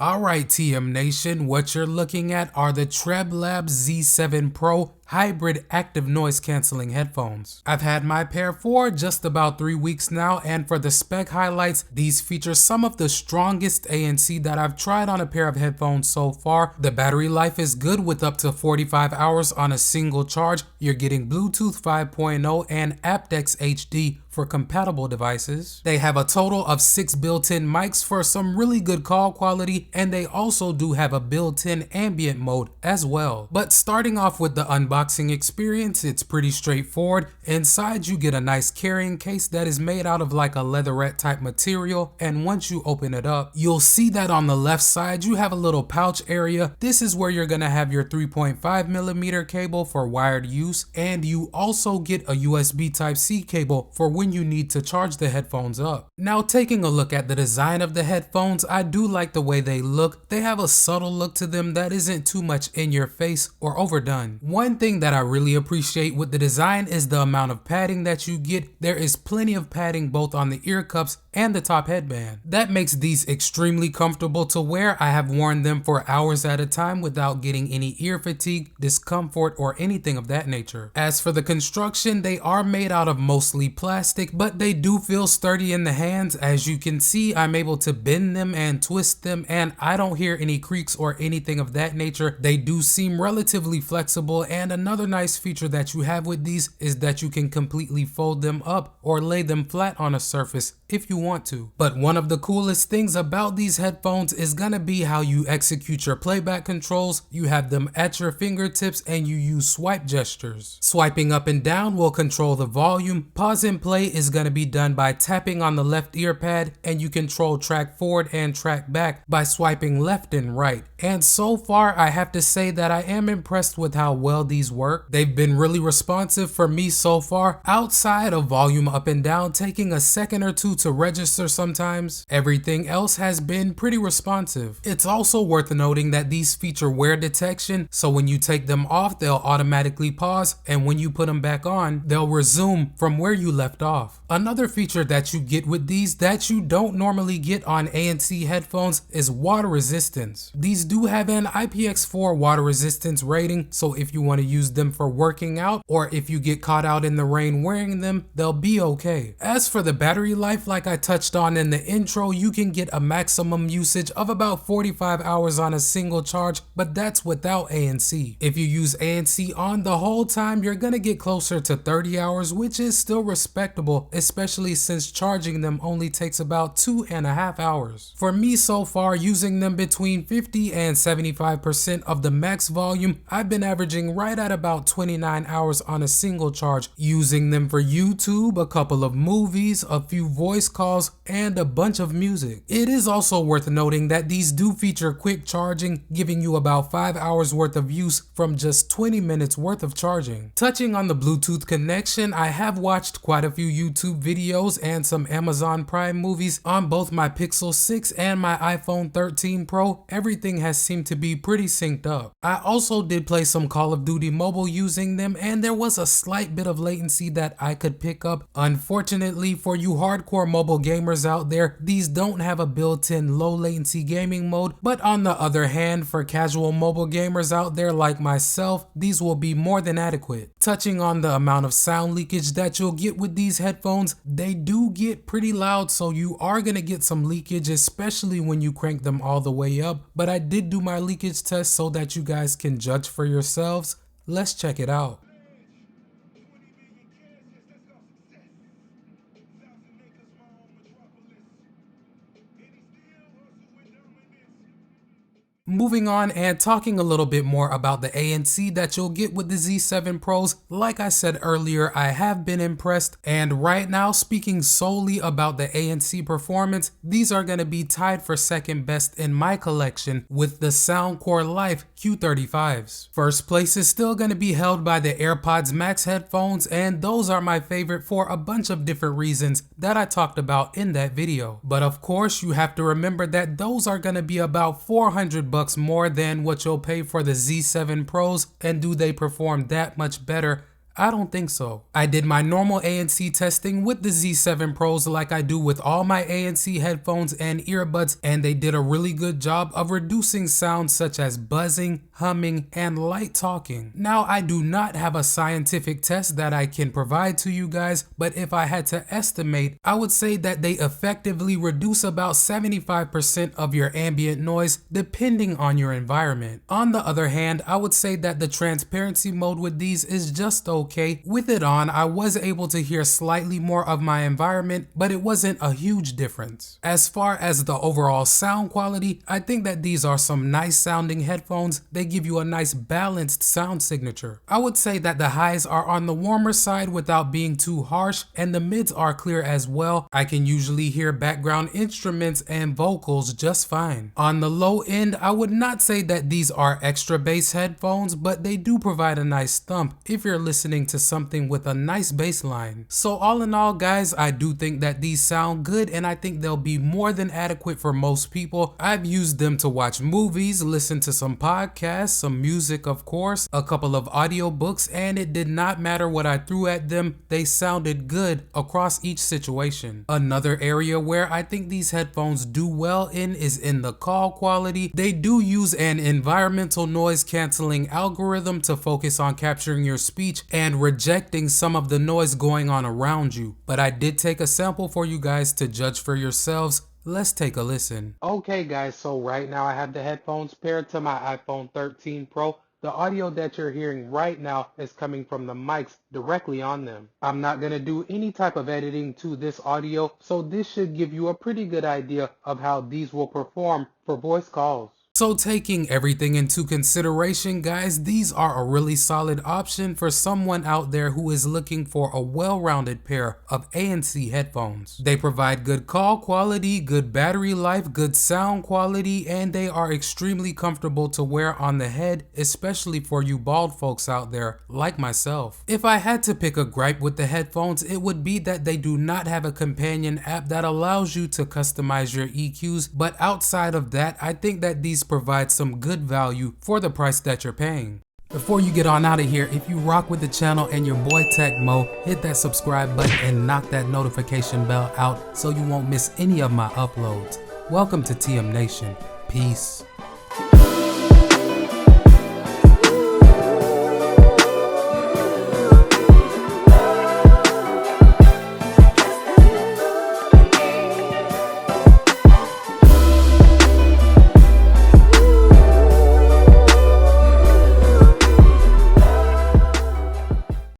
Alright TM Nation, what you're looking at are the TREBLAB Z7 Pro hybrid active noise cancelling headphones. I've had my pair for just about 3 weeks now, and for the spec highlights, these feature some of the strongest ANC that I've tried on a pair of headphones so far. The battery life is good with up to 45 hours on a single charge. You're getting Bluetooth 5.0 and aptX HD for compatible devices. They have a total of 6 built-in mics for some really good call quality, and they also do have a built-in ambient mode as well. But starting off with the unboxing experience, it's pretty straightforward. Inside you get a nice carrying case that is made out of like a leatherette type material, and once you open it up, you'll see that on the left side you have a little pouch area. This is where you're gonna have your 3.5mm cable for wired use, and you also get a USB Type-C cable for when you need to charge the headphones up. Now, taking a look at the design of the headphones, I do like the way they look. They have a subtle look to them that isn't too much in your face or overdone. One thing that I really appreciate with the design is the amount of padding that you get. There is plenty of padding both on the ear cups and the top headband. That makes these extremely comfortable to wear. I have worn them for hours at a time without getting any ear fatigue, discomfort, or anything of that nature. As for the construction, they are made out of mostly plastic, but they do feel sturdy in the hands. As you can see, I'm able to bend them and twist them, and I don't hear any creaks or anything of that nature. They do seem relatively flexible, and another nice feature that you have with these is that you can completely fold them up or lay them flat on a surface if you want to. But one of the coolest things about these headphones is gonna be how you execute your playback controls. You have them at your fingertips and you use swipe gestures. Swiping up and down will control the volume. Pause and play is gonna be done by tapping on the left ear pad, and you control track forward and track back by swiping left and right. And so far, I have to say that I am impressed with how well these work. They've been really responsive for me so far. Outside of volume up and down taking a second or two to register sometimes, everything else has been pretty responsive. It's also worth noting that these feature wear detection, so when you take them off, they'll automatically pause, and when you put them back on, they'll resume from where you left off. Another feature that you get with these that you don't normally get on ANC headphones is water resistance. These do have an IPX4 water resistance rating, so if you want to use them for working out, or if you get caught out in the rain wearing them, they'll be okay. As for the battery life, like I touched on in the intro, you can get a maximum usage of about 45 hours on a single charge, but that's without ANC. If you use ANC on the whole time, you're gonna get closer to 30 hours, which is still respectable, especially since charging them only takes about 2.5 hours. For me so far, using them between 50 and 75% of the max volume, I've been averaging right at about 29 hours on a single charge, using them for YouTube, a couple of movies, a few voice calls, and a bunch of music. It is also worth noting that these do feature quick charging, giving you about 5 hours worth of use from just 20 minutes worth of charging. Touching on the Bluetooth connection, I have watched quite a few YouTube videos and some Amazon Prime movies on both my Pixel 6 and my iPhone 13 Pro. Everything has seemed to be pretty synced up. I also did play some Call of Duty Mobile using them, and there was a slight bit of latency that I could pick up. Unfortunately for you hardcore mobile gamers out there, these don't have a built-in low latency gaming mode, but on the other hand, for casual mobile gamers out there like myself, these will be more than adequate. Touching on the amount of sound leakage that you'll get with these headphones, they do get pretty loud, so you are gonna get some leakage, especially when you crank them all the way up, but I did do my leakage test so that you guys can judge for yourselves. Let's check it out. Moving on and talking a little bit more about the ANC that you'll get with the Z7 Pros. Like I said earlier, I have been impressed, and right now, speaking solely about the ANC performance, these are going to be tied for second best in my collection with the Soundcore Life Q35s. First place is still going to be held by the AirPods Max headphones, and those are my favorite for a bunch of different reasons that I talked about in that video. But of course, you have to remember that those are going to be about $400 more than what you'll pay for the Z7 Pros, and do they perform that much better? I don't think so. I did my normal ANC testing with the Z7 Pros like I do with all my ANC headphones and earbuds, and they did a really good job of reducing sounds such as buzzing, humming, and light talking. Now, I do not have a scientific test that I can provide to you guys, but if I had to estimate, I would say that they effectively reduce about 75% of your ambient noise depending on your environment. On the other hand, I would say that the transparency mode with these is just okay. With it on, I was able to hear slightly more of my environment, but it wasn't a huge difference. As far as the overall sound quality, I think that these are some nice sounding headphones. They give you a nice balanced sound signature. I would say that the highs are on the warmer side without being too harsh, and the mids are clear as well. I can usually hear background instruments and vocals just fine. On the low end, I would not say that these are extra bass headphones, but they do provide a nice thump if you're listening to something with a nice bass line. So all in all, guys, I do think that these sound good, and I think they'll be more than adequate for most people. I've used them to watch movies, listen to some podcasts, some music of course, a couple of audiobooks, and it did not matter what I threw at them, they sounded good across each situation. Another area where I think these headphones do well in is in the call quality. They do use an environmental noise canceling algorithm to focus on capturing your speech and rejecting some of the noise going on around you. But I did take a sample for you guys to judge for yourselves. Let's take a listen. Okay guys, so right now I have the headphones paired to my iPhone 13 Pro. The audio that you're hearing right now is coming from the mics directly on them. I'm not going to do any type of editing to this audio, so this should give you a pretty good idea of how these will perform for voice calls. So taking everything into consideration, guys, these are a really solid option for someone out there who is looking for a well-rounded pair of ANC headphones. They provide good call quality, good battery life, good sound quality, and they are extremely comfortable to wear on the head, especially for you bald folks out there like myself. If I had to pick a gripe with the headphones, it would be that they do not have a companion app that allows you to customize your EQs, but outside of that, I think that these provide some good value for the price that you're paying. Before you get on out of here, if you rock with the channel and your boy Tech Mo, hit that subscribe button and knock that notification bell out so you won't miss any of my uploads. Welcome to TM Nation. Peace.